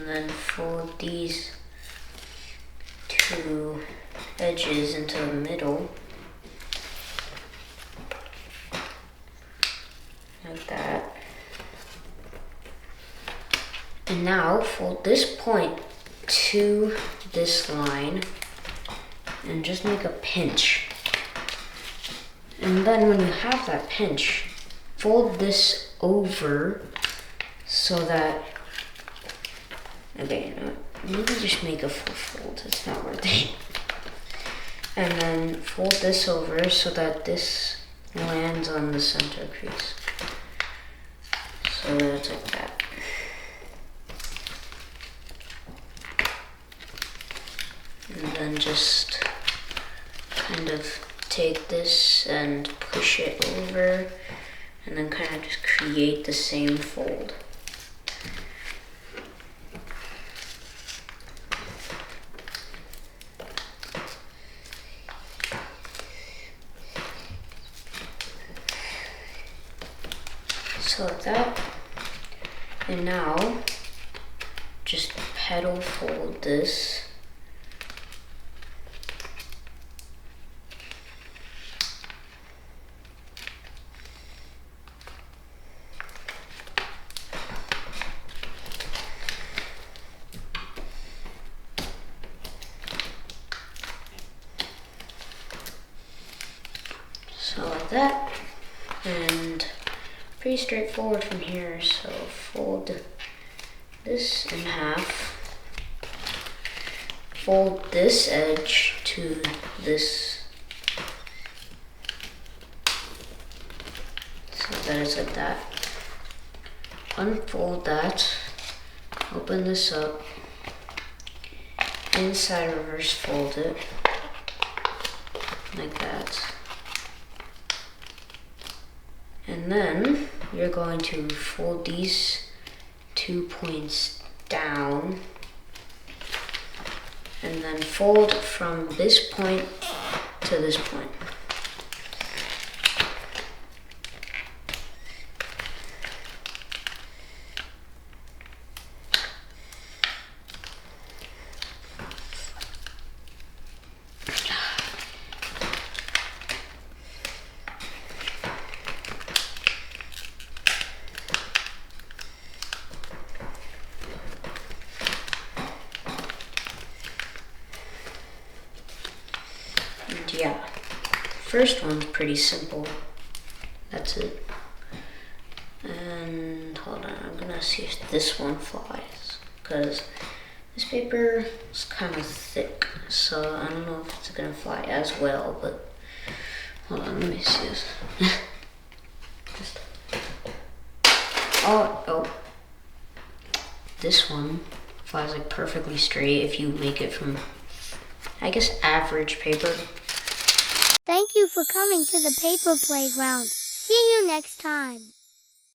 and then fold these two edges into the middle, like that. And now fold this point to this line and just make a pinch. And then when you have that pinch, fold this over so that, okay, you know what? Maybe just make a full fold, it's not worth it. And then fold this over so that this lands on the center crease. So that it's like that. And then just kind of take this and push it over, and then kind of just create the same fold. So like that. And now just petal fold this. So like that, and pretty straightforward from here. So fold this in half, fold this edge to this, so that it's like that. Unfold that, open this up, inside reverse fold it, like that. And then you're going to fold these 2 points down, and then fold from this point to this point. Yeah, first one's pretty simple. That's it. And hold on, I'm gonna see if this one flies, because this paper is kind of thick, so I don't know if it's gonna fly as well, but hold on, let me see this. Oh, this one flies like perfectly straight if you make it from, I guess, average paper. Thank you for coming to the paper playground. See you next time.